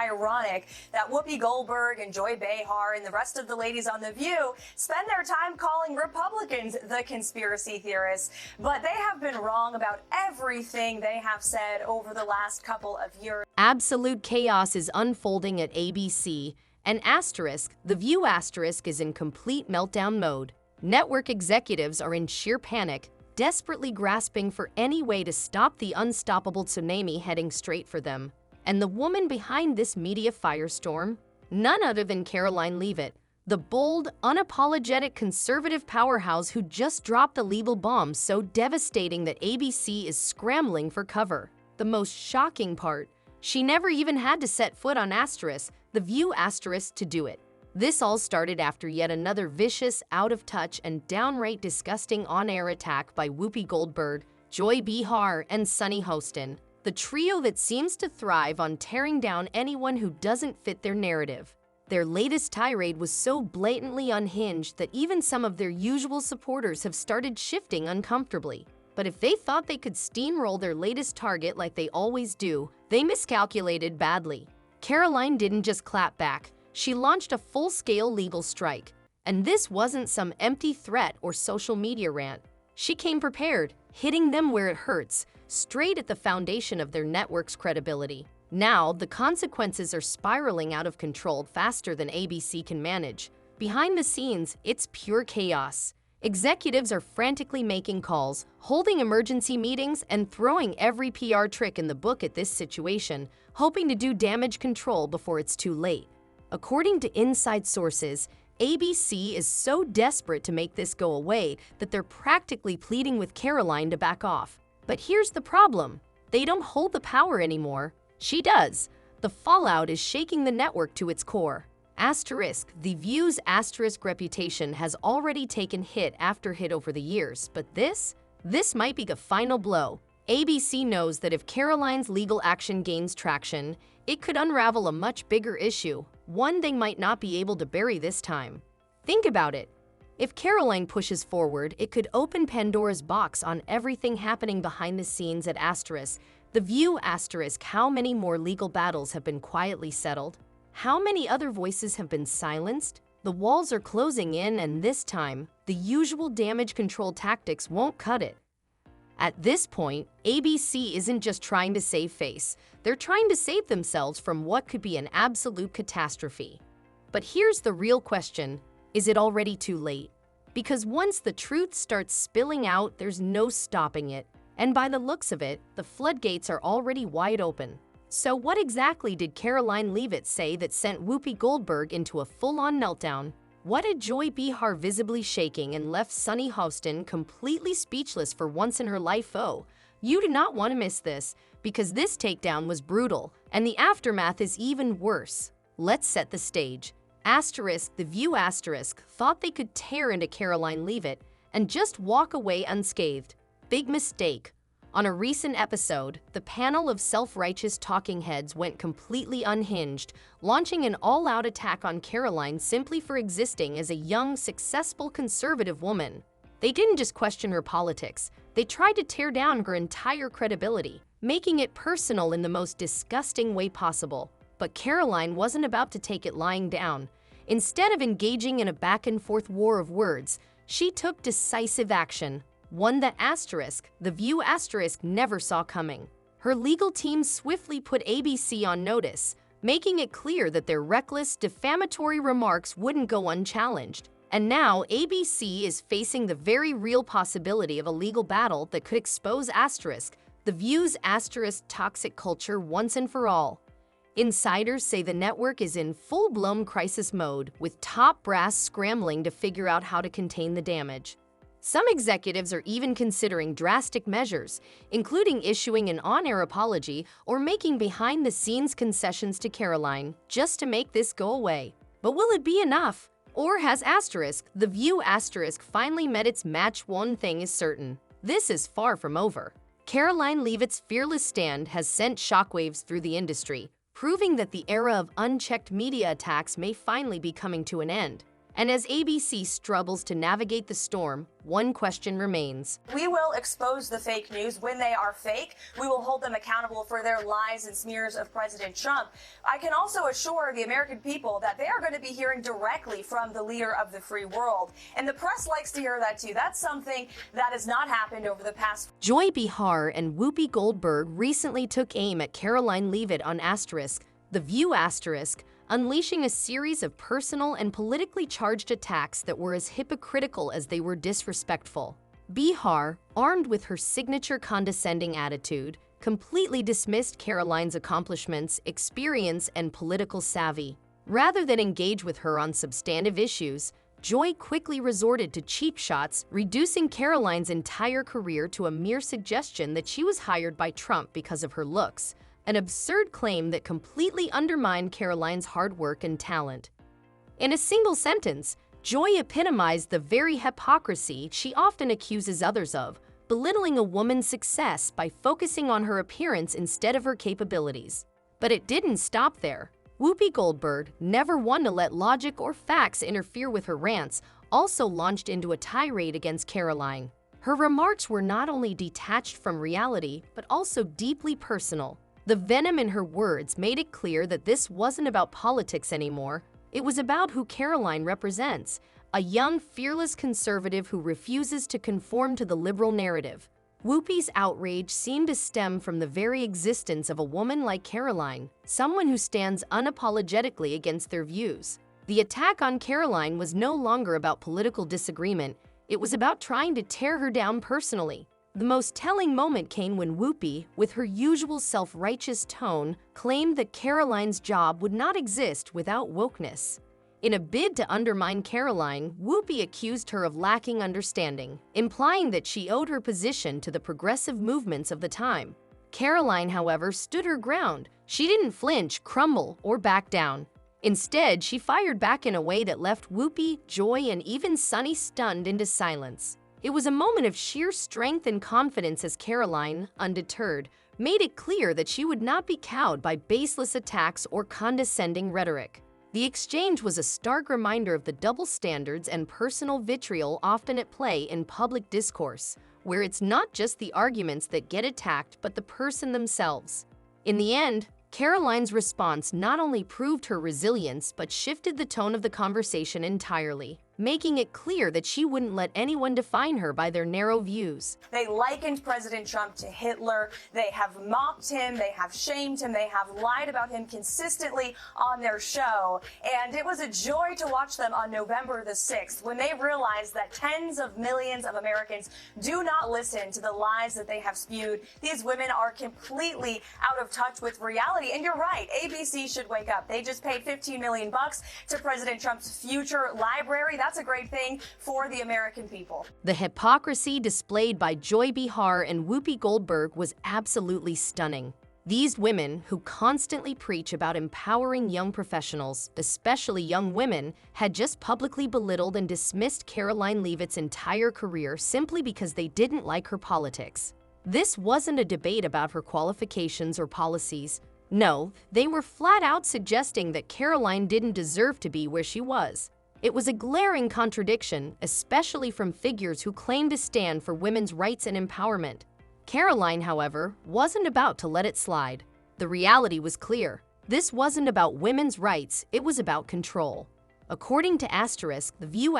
ironic that Whoopi Goldberg and Joy Behar and the rest of the ladies on The View spend their time calling Republicans the conspiracy theorists, but they have been wrong about everything they have said over the last couple of years. Absolute chaos is unfolding at ABC, and The View is in complete meltdown mode. Network executives are in sheer panic, desperately grasping for any way to stop the unstoppable tsunami heading straight for them. And the woman behind this media firestorm? None other than Karoline Leavitt, the bold, unapologetic conservative powerhouse who just dropped the legal bomb so devastating that ABC is scrambling for cover. The most shocking part, she never even had to set foot on The View to do it. This all started after yet another vicious, out-of-touch, and downright disgusting on-air attack by Whoopi Goldberg, Joy Behar, and Sunny Hostin, the trio that seems to thrive on tearing down anyone who doesn't fit their narrative. Their latest tirade was so blatantly unhinged that even some of their usual supporters have started shifting uncomfortably. But if they thought they could steamroll their latest target like they always do, they miscalculated badly. Karoline didn't just clap back. She launched a full-scale legal strike. And this wasn't some empty threat or social media rant. She came prepared, hitting them where it hurts, straight at the foundation of their network's credibility. Now, the consequences are spiraling out of control faster than ABC can manage. Behind the scenes, it's pure chaos. Executives are frantically making calls, holding emergency meetings, and throwing every PR trick in the book at this situation, hoping to do damage control before it's too late. According to inside sources, ABC is so desperate to make this go away that they're practically pleading with Karoline to back off. But here's the problem. They don't hold the power anymore. She does. The fallout is shaking the network to its core. The View's reputation has already taken hit after hit over the years, but this might be the final blow. ABC knows that if Karoline's legal action gains traction, it could unravel a much bigger issue, one they might not be able to bury this time. Think about it. If Karoline pushes forward, it could open Pandora's box on everything happening behind the scenes at The View how many more legal battles have been quietly settled? How many other voices have been silenced? The walls are closing in, and this time, the usual damage control tactics won't cut it. At this point, ABC isn't just trying to save face. They're trying to save themselves from what could be an absolute catastrophe. But here's the real question. Is it already too late? Because once the truth starts spilling out, there's no stopping it. And by the looks of it, the floodgates are already wide open. So what exactly did Karoline Leavitt say that sent Whoopi Goldberg into a full-on meltdown? What did Joy Behar visibly shaking and left Sunny Hostin completely speechless for once in her life? Oh, you do not want to miss this, because this takedown was brutal, and the aftermath is even worse. Let's set the stage. The View thought they could tear into Karoline Leavitt and just walk away unscathed. Big mistake. On a recent episode, the panel of self-righteous talking heads went completely unhinged, launching an all-out attack on Karoline simply for existing as a young, successful conservative woman. They didn't just question her politics, they tried to tear down her entire credibility, making it personal in the most disgusting way possible. But Karoline wasn't about to take it lying down. Instead of engaging in a back-and-forth war of words, she took decisive action. One that The View never saw coming. Her legal team swiftly put ABC on notice, making it clear that their reckless, defamatory remarks wouldn't go unchallenged. And now ABC is facing the very real possibility of a legal battle that could expose The View's toxic culture once and for all. Insiders say the network is in full-blown crisis mode, with top brass scrambling to figure out how to contain the damage. Some executives are even considering drastic measures, including issuing an on-air apology or making behind-the-scenes concessions to Karoline just to make this go away. But will it be enough? Or has The View finally met its match? One thing is certain. This is far from over. Karoline Leavitt's fearless stand has sent shockwaves through the industry, proving that the era of unchecked media attacks may finally be coming to an end. And as ABC struggles to navigate the storm, one question remains. We will expose the fake news when they are fake. We will hold them accountable for their lies and smears of President Trump. I can also assure the American people that they are going to be hearing directly from the leader of the free world. And the press likes to hear that too. That's something that has not happened over the past. Joy Behar and Whoopi Goldberg recently took aim at Karoline Leavitt on The View unleashing a series of personal and politically charged attacks that were as hypocritical as they were disrespectful. Behar, armed with her signature condescending attitude, completely dismissed Karoline's accomplishments, experience, and political savvy. Rather than engage with her on substantive issues, Joy quickly resorted to cheap shots, reducing Karoline's entire career to a mere suggestion that she was hired by Trump because of her looks, an absurd claim that completely undermined Karoline's hard work and talent. In a single sentence, Joy epitomized the very hypocrisy she often accuses others of, belittling a woman's success by focusing on her appearance instead of her capabilities. But it didn't stop there. Whoopi Goldberg, never one to let logic or facts interfere with her rants, also launched into a tirade against Karoline. Her remarks were not only detached from reality, but also deeply personal. The venom in her words made it clear that this wasn't about politics anymore. It was about who Karoline represents, a young, fearless conservative who refuses to conform to the liberal narrative. Whoopi's outrage seemed to stem from the very existence of a woman like Karoline, someone who stands unapologetically against their views. The attack on Karoline was no longer about political disagreement. It was about trying to tear her down personally. The most telling moment came when Whoopi, with her usual self-righteous tone, claimed that Karoline's job would not exist without wokeness. In a bid to undermine Karoline, Whoopi accused her of lacking understanding, implying that she owed her position to the progressive movements of the time. Karoline, however, stood her ground. She didn't flinch, crumble, or back down. Instead, she fired back in a way that left Whoopi, Joy, and even Sunny stunned into silence. It was a moment of sheer strength and confidence as Karoline, undeterred, made it clear that she would not be cowed by baseless attacks or condescending rhetoric. The exchange was a stark reminder of the double standards and personal vitriol often at play in public discourse, where it's not just the arguments that get attacked but the person themselves. In the end, Karoline's response not only proved her resilience but shifted the tone of the conversation entirely, making it clear that she wouldn't let anyone define her by their narrow views. They likened President Trump to Hitler. They have mocked him. They have shamed him. They have lied about him consistently on their show. And it was a joy to watch them on November the 6th when they realized that tens of millions of Americans do not listen to the lies that they have spewed. These women are completely out of touch with reality. And you're right, ABC should wake up. They just paid $15 million to President Trump's future library. That's a great thing for the American people. The hypocrisy displayed by Joy Behar and Whoopi Goldberg was absolutely stunning. These women, who constantly preach about empowering young professionals, especially young women, had just publicly belittled and dismissed Karoline Leavitt's entire career simply because they didn't like her politics. This wasn't a debate about her qualifications or policies. No, they were flat out suggesting that Karoline didn't deserve to be where she was. It was a glaring contradiction, especially from figures who claim to stand for women's rights and empowerment. Karoline, however, wasn't about to let it slide. The reality was clear. This wasn't about women's rights, it was about control. According to The View,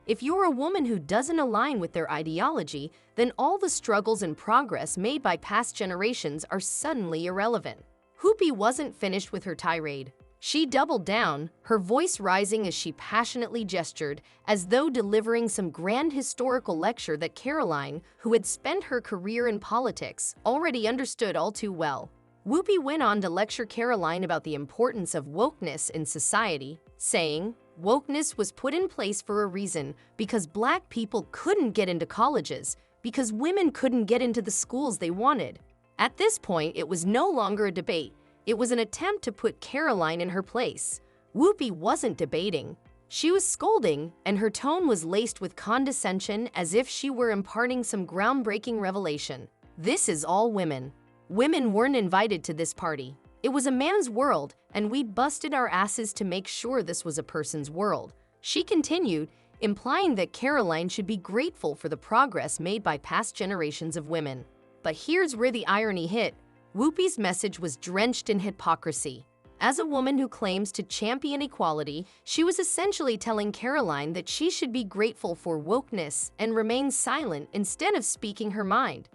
if you're a woman who doesn't align with their ideology, then all the struggles and progress made by past generations are suddenly irrelevant. Whoopi wasn't finished with her tirade. She doubled down, her voice rising as she passionately gestured, as though delivering some grand historical lecture that Karoline, who had spent her career in politics, already understood all too well. Whoopi went on to lecture Karoline about the importance of wokeness in society, saying, "Wokeness was put in place for a reason, because Black people couldn't get into colleges, because women couldn't get into the schools they wanted." At this point, it was no longer a debate. It was an attempt to put Karoline in her place. Whoopi wasn't debating. She was scolding, and her tone was laced with condescension as if she were imparting some groundbreaking revelation. This is all women. Women weren't invited to this party. It was a man's world, and we busted our asses to make sure this was a person's world. She continued, implying that Karoline should be grateful for the progress made by past generations of women. But here's where the irony hit. Whoopi's message was drenched in hypocrisy. As a woman who claims to champion equality, she was essentially telling Karoline that she should be grateful for wokeness and remain silent instead of speaking her mind.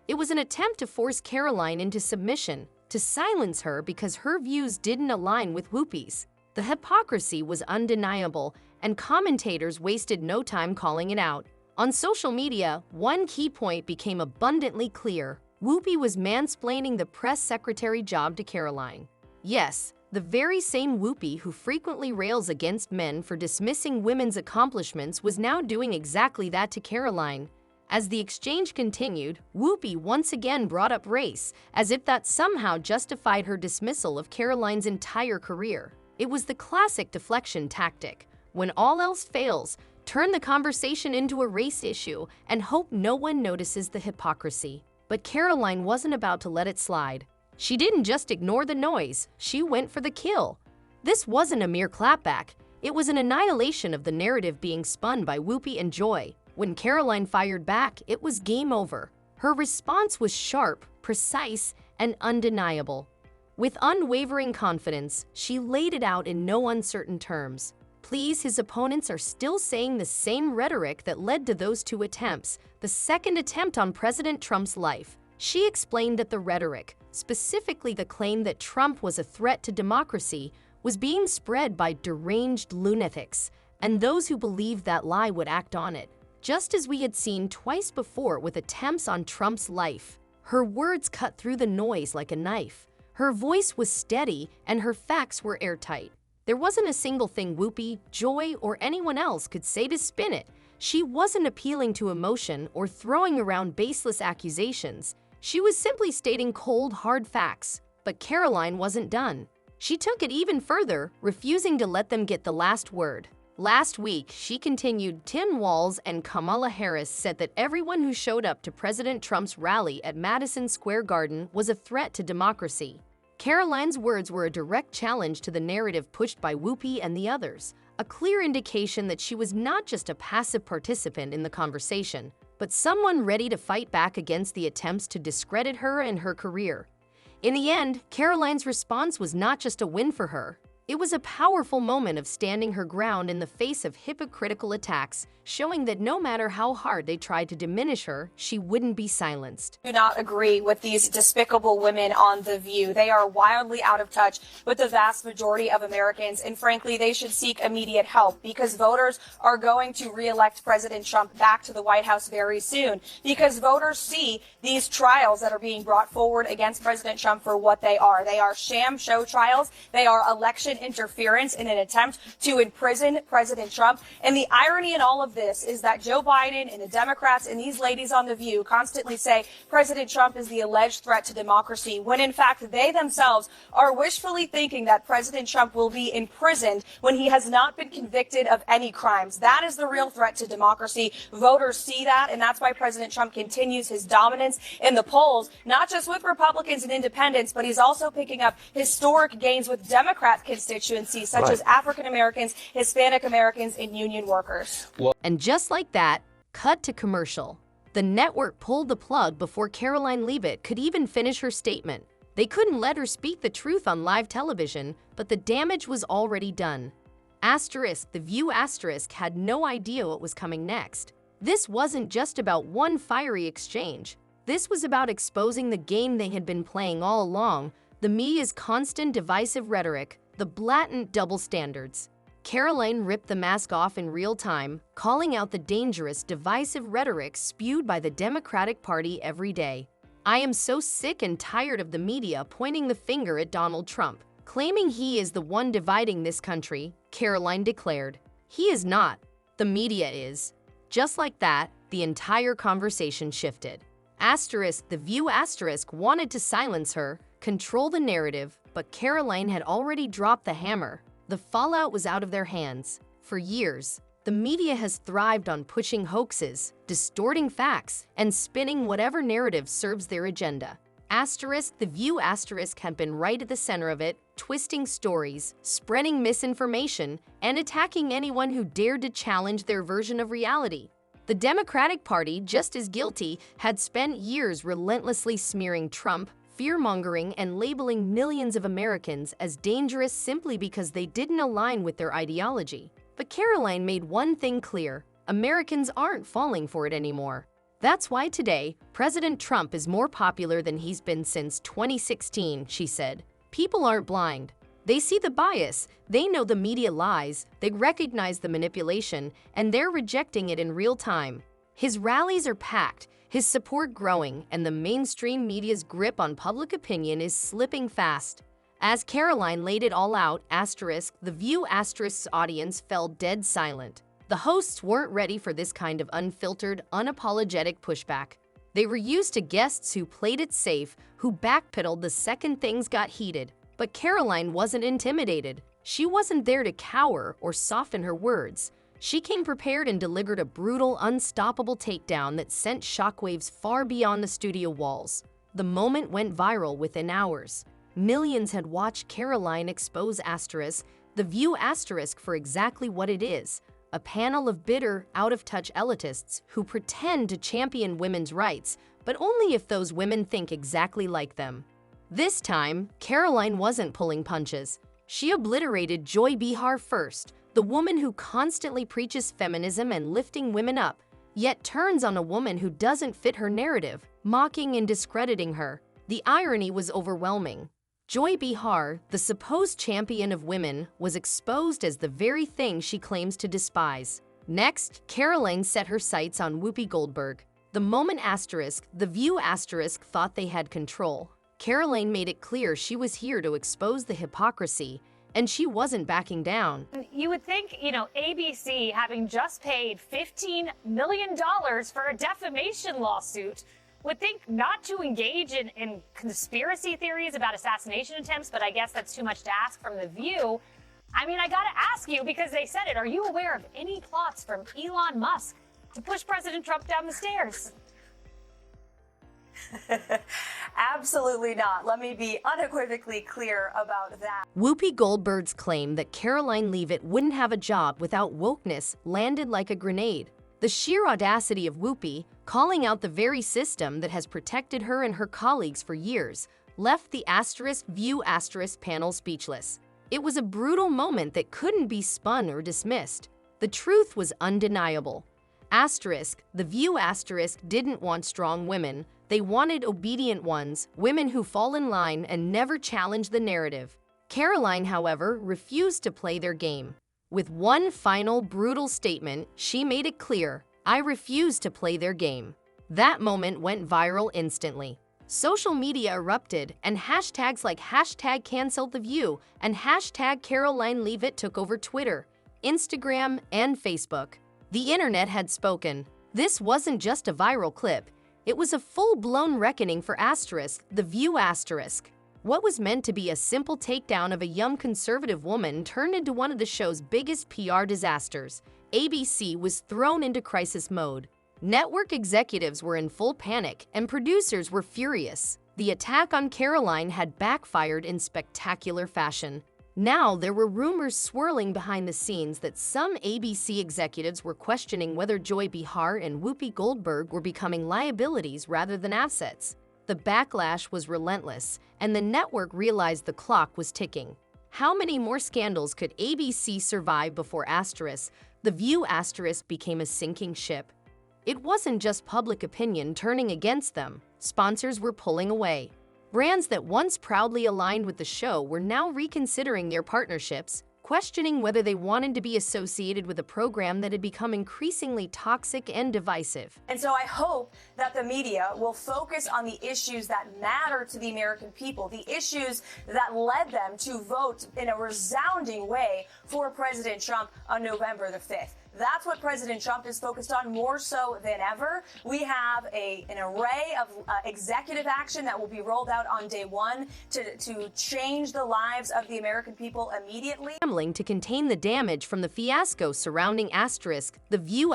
It was an attempt to force Karoline into submission, to silence her because her views didn't align with Whoopi's. The hypocrisy was undeniable, and commentators wasted no time calling it out. On social media, one key point became abundantly clear. Whoopi was mansplaining the press secretary job to Karoline. Yes, the very same Whoopi who frequently rails against men for dismissing women's accomplishments was now doing exactly that to Karoline. As the exchange continued, Whoopi once again brought up race, as if that somehow justified her dismissal of Karoline's entire career. It was the classic deflection tactic. When all else fails, turn the conversation into a race issue and hope no one notices the hypocrisy. But Karoline wasn't about to let it slide. She didn't just ignore the noise, she went for the kill. This wasn't a mere clapback, it was an annihilation of the narrative being spun by Whoopi and Joy. When Karoline fired back, it was game over. Her response was sharp, precise, and undeniable. With unwavering confidence, she laid it out in no uncertain terms. Please, his opponents are still saying the same rhetoric that led to those two attempts, the second attempt on President Trump's life. She explained that the rhetoric, specifically the claim that Trump was a threat to democracy, was being spread by deranged lunatics, and those who believed that lie would act on it, just as we had seen twice before with attempts on Trump's life. Her words cut through the noise like a knife. Her voice was steady, and her facts were airtight. There wasn't a single thing Whoopi, Joy, or anyone else could say to spin it. She wasn't appealing to emotion or throwing around baseless accusations. She was simply stating cold, hard facts. But Karoline wasn't done. She took it even further, refusing to let them get the last word. Last week, she continued, Tim Walz and Kamala Harris said that everyone who showed up to President Trump's rally at Madison Square Garden was a threat to democracy. Karoline's words were a direct challenge to the narrative pushed by Whoopi and the others, a clear indication that she was not just a passive participant in the conversation, but someone ready to fight back against the attempts to discredit her and her career. In the end, Karoline's response was not just a win for her. It was a powerful moment of standing her ground in the face of hypocritical attacks, showing that no matter how hard they tried to diminish her, she wouldn't be silenced. I do not agree with these despicable women on The View. They are wildly out of touch with the vast majority of Americans, and frankly, they should seek immediate help because voters are going to re-elect President Trump back to the White House very soon because voters see these trials that are being brought forward against President Trump for what they are. They are sham show trials. They are election interference in an attempt to imprison President Trump. And the irony in all of this is that Joe Biden and the Democrats and these ladies on The View constantly say President Trump is the alleged threat to democracy, when in fact they themselves are wishfully thinking that President Trump will be imprisoned when he has not been convicted of any crimes. That is the real threat to democracy. Voters see that, and that's why President Trump continues his dominance in the polls, not just with Republicans and independents, but he's also picking up historic gains with Democrat constituencies such as African Americans, Hispanic Americans, and union workers. And just like that, cut to commercial. The network pulled the plug before Karoline Leavitt could even finish her statement. They couldn't let her speak the truth on live television, but the damage was already done. Asterisk, The View asterisk had no idea what was coming next. This wasn't just about one fiery exchange. This was about exposing the game they had been playing all along, the media's constant divisive rhetoric, the blatant double standards. Karoline ripped the mask off in real time, calling out the dangerous, divisive rhetoric spewed by the Democratic Party every day. I am so sick and tired of the media pointing the finger at Donald Trump, claiming he is the one dividing this country, Karoline declared. He is not. The media is. Just like that, the entire conversation shifted. Asterisk, The View asterisk wanted to silence her, control the narrative, but Karoline had already dropped the hammer. The fallout was out of their hands. For years, the media has thrived on pushing hoaxes, distorting facts, and spinning whatever narrative serves their agenda. Asterisk, The View asterisk had been right at the center of it, twisting stories, spreading misinformation, and attacking anyone who dared to challenge their version of reality. The Democratic Party, just as guilty, had spent years relentlessly smearing Trump, fear-mongering, and labeling millions of Americans as dangerous simply because they didn't align with their ideology. But Karoline made one thing clear: Americans aren't falling for it anymore. That's why today, President Trump is more popular than he's been since 2016, she said. People aren't blind. They see the bias, they know the media lies, they recognize the manipulation, and they're rejecting it in real time. His rallies are packed, his support growing, and the mainstream media's grip on public opinion is slipping fast. As Karoline laid it all out, the View audience fell dead silent. The hosts weren't ready for this kind of unfiltered, unapologetic pushback. They were used to guests who played it safe, who backpedaled the second things got heated. But Karoline wasn't intimidated. She wasn't there to cower or soften her words. She came prepared and delivered a brutal, unstoppable takedown that sent shockwaves far beyond the studio walls. The moment went viral within hours. Millions had watched Karoline expose the View for exactly what it is: a panel of bitter, out-of-touch elitists who pretend to champion women's rights, but only if those women think exactly like them. This time, Karoline wasn't pulling punches. She obliterated Joy Behar first, the woman who constantly preaches feminism and lifting women up, yet turns on a woman who doesn't fit her narrative, mocking and discrediting her. The irony was overwhelming. Joy Behar, the supposed champion of women, was exposed as the very thing she claims to despise. Next, Karoline set her sights on Whoopi Goldberg. The moment the View thought they had control, Karoline made it clear she was here to expose the hypocrisy, and she wasn't backing down. You would think, ABC, having just paid $15 million for a defamation lawsuit, would think not to engage in conspiracy theories about assassination attempts, but I guess that's too much to ask from The View. I gotta ask you, because they said it, are you aware of any plots from Elon Musk to push President Trump down the stairs? Absolutely not. Let me be unequivocally clear about that. Whoopi Goldberg's claim that Karoline Leavitt wouldn't have a job without wokeness landed like a grenade. The sheer audacity of Whoopi, calling out the very system that has protected her and her colleagues for years, left the View panel speechless. It was a brutal moment that couldn't be spun or dismissed. The truth was undeniable. The View didn't want strong women. They wanted obedient ones, women who fall in line and never challenge the narrative. Karoline, however, refused to play their game. With one final, brutal statement, she made it clear: I refuse to play their game. That moment went viral instantly. Social media erupted, and hashtags like #CancelTheView and #Karoline Leavitt took over Twitter, Instagram, and Facebook. The internet had spoken. This wasn't just a viral clip. It was a full-blown reckoning for the View. What was meant to be a simple takedown of a young conservative woman turned into one of the show's biggest PR disasters. ABC was thrown into crisis mode. Network executives were in full panic, and producers were furious. The attack on Karoline had backfired in spectacular fashion. Now, there were rumors swirling behind the scenes that some ABC executives were questioning whether Joy Behar and Whoopi Goldberg were becoming liabilities rather than assets. The backlash was relentless, and the network realized the clock was ticking. How many more scandals could ABC survive before the View became a sinking ship? It wasn't just public opinion turning against them. Sponsors were pulling away. Brands that once proudly aligned with the show were now reconsidering their partnerships, questioning whether they wanted to be associated with a program that had become increasingly toxic and divisive. And so I hope that the media will focus on the issues that matter to the American people, the issues that led them to vote in a resounding way for President Trump on November the 5th. That's what President Trump is focused on more so than ever. We have an array of executive action that will be rolled out on day one to change the lives of the American people immediately. To contain the damage from the fiasco surrounding the View.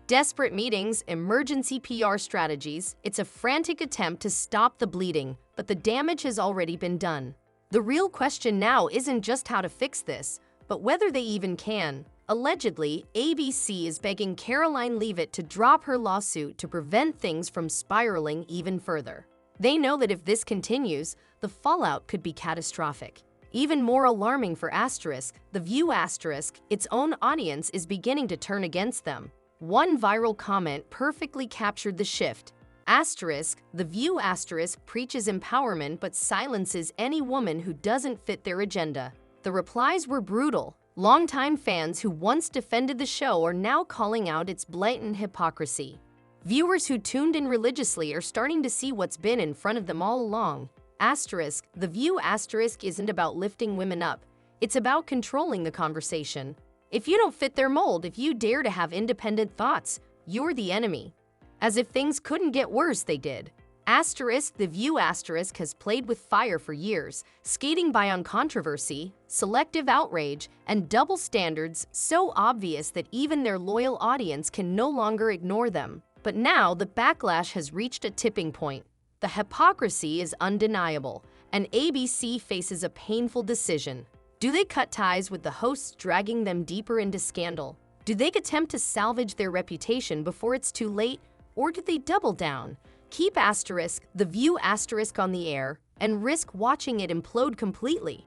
Desperate meetings, emergency PR strategies, it's a frantic attempt to stop the bleeding, but the damage has already been done. The real question now isn't just how to fix this, but whether they even can. Allegedly, ABC is begging Karoline Leavitt to drop her lawsuit to prevent things from spiraling even further. They know that if this continues, the fallout could be catastrophic. Even more alarming for The View its own audience is beginning to turn against them. One viral comment perfectly captured the shift. The View preaches empowerment but silences any woman who doesn't fit their agenda. The replies were brutal. Longtime fans who once defended the show are now calling out its blatant hypocrisy. Viewers who tuned in religiously are starting to see what's been in front of them all along. The View isn't about lifting women up. It's about controlling the conversation. If you don't fit their mold, if you dare to have independent thoughts, you're the enemy. As if things couldn't get worse, they did. The View has played with fire for years, skating by on controversy, selective outrage, and double standards so obvious that even their loyal audience can no longer ignore them. But now the backlash has reached a tipping point. The hypocrisy is undeniable, and ABC faces a painful decision. Do they cut ties with the hosts, dragging them deeper into scandal? Do they attempt to salvage their reputation before it's too late? Or do they double down, keep The View on the air, and risk watching it implode completely?